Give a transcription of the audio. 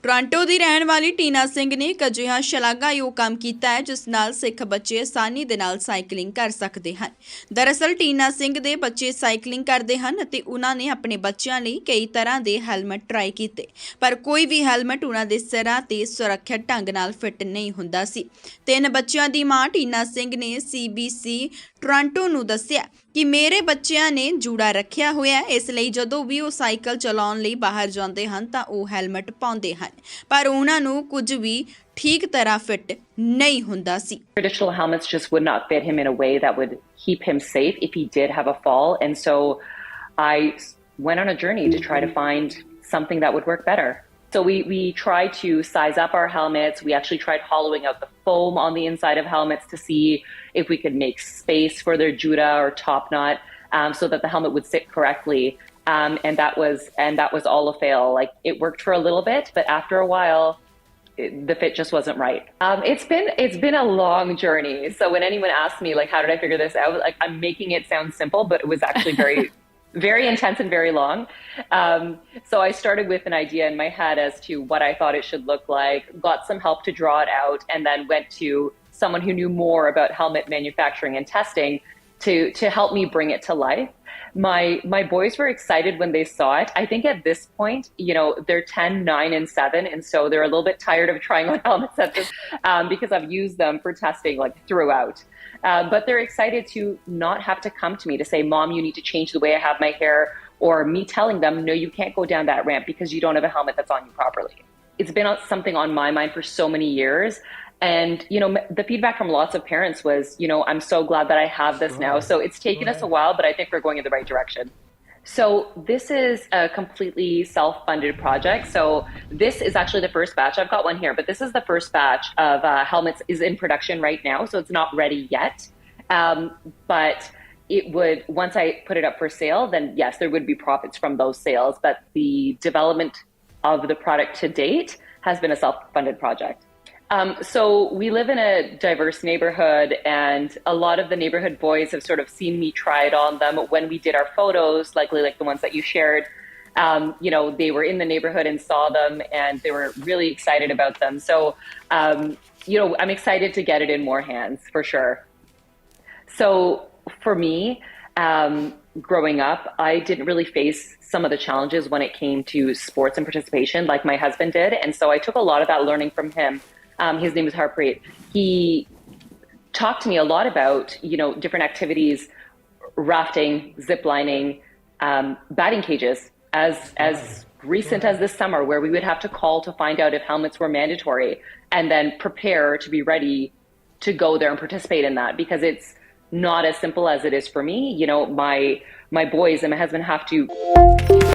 Toronto ਦੀ ਰਹਿਣ ਵਾਲੀ ਟੀਨਾ ਸਿੰਘ ਨੇ ਇੱਕ ਅਜਿਹਾ ਸ਼ਲਾਘਾਯੋਗ ਕੰਮ ਕੀਤਾ ਹੈ ਜਿਸ ਨਾਲ ਸਿੱਖ ਬੱਚੇ ਆਸਾਨੀ ਦੇ ਨਾਲ ਸਾਈਕਲਿੰਗ ਕਰ ਸਕਦੇ ਹਨ। ਦਰਅਸਲ ਟੀਨਾ ਸਿੰਘ ਦੇ ਬੱਚੇ ਸਾਈਕਲਿੰਗ ਕਰਦੇ ਹਨ ਅਤੇ ਉਹਨਾਂ ਨੇ ਆਪਣੇ ਬੱਚਿਆਂ ਲਈ ਕਈ ਤਰ੍ਹਾਂ ਦੇ ਹੈਲਮਟ ਟਰਾਈ ਕੀਤੇ, ਪਰ ਕੋਈ ਵੀ ਹੈਲਮਟ ਉਹਨਾਂ ਦੇ ਸਿਰਾਂ ਤੇ ਸੁਰੱਖਿਅਤ ਢੰਗ ਨਾਲ ਫਿੱਟ ਨਹੀਂ ਹੁੰਦਾ ਸੀ। 3 ਬੱਚਿਆਂ ਦੀ ਮਾਂ ਟੀਨਾ ਸਿੰਘ ਨੇ CBC ਟੋਰਾਂਟੋ ਨੂੰ ਦੱਸਿਆ ਕਿ ਮੇਰੇ ਬੱਚਿਆਂ ਨੇ ਜੂੜਾ ਰੱਖਿਆ ਹੋਇਆ, ਇਸ ਲਈ ਜਦੋਂ ਵੀ ਉਹ ਸਾਈਕਲ ਚਲਾਉਣ ਲਈ ਬਾਹਰ ਜਾਂਦੇ ਹਨ ਤਾਂ ਉਹ ਹੈਲਮਟ ਪਾਉਂਦੇ ਹਨ, ਪਰ ਉਹਨਾਂ ਨੂੰ ਕੁਝ ਵੀ ਠੀਕ ਤਰ੍ਹਾਂ ਫਿੱਟ ਨਹੀਂ ਹੁੰਦਾ ਸੀ। Traditional helmets just would not fit him in a way that would keep him safe if he did have a fall, and so I went on a journey to try to find something that would work better. So we tried to size up our helmets. We actually tried hollowing out the foam on the inside of helmets to see if we could make space for their juda or top knot, so that the helmet would sit correctly. And that was all a fail. Like, it worked for a little bit, but after a while, the fit just wasn't right. It's been a long journey. So when anyone asks me, like, how did I figure this out? Like, I'm making it sound simple, but it was actually very intense and very long. So I started with an idea in my head as to what I thought it should look like, got some help to draw it out, and then went to someone who knew more about helmet manufacturing and testing to help me bring it to life. My boys were excited when they saw it. I think at this point, you know, they're 10, 9, and 7, and so they're a little bit tired of trying on helmets at this, because I've used them for testing like throughout. But they're excited to not have to come to me to say, Mom, you need to change the way I have my hair, or me telling them, no, you can't go down that ramp because you don't have a helmet that's on you properly. It's been something on my mind for so many years. And, you know, the feedback from lots of parents was, you know, I'm so glad that I have this now. So it's taken us a while, but I think we're going in the right direction. So this is a completely self-funded project. So this is actually the first batch. I've got one here, but this is the first batch of helmets is in production right now. So it's not ready yet. But it would, once I put it up for sale, then yes, there would be profits from those sales. But the development of the product to date has been a self-funded project. So we live in a diverse neighborhood, and a lot of the neighborhood boys have sort of seen me try it on them when we did our photos, likely like the ones that you shared. You know, they were in the neighborhood and saw them, and they were really excited about them. So, you know, I'm excited to get it in more hands for sure. So for me, growing up, I didn't really face some of the challenges when it came to sports and participation like my husband did. And so I took a lot of that learning from him. His name is Harpreet. He talked to me a lot about, you know, different activities, rafting, zip lining, batting cages, as recent as this summer, where we would have to call to find out if helmets were mandatory, and then prepare to be ready to go there and participate in that, because it's not as simple as it is for me. You know, my boys and my husband have to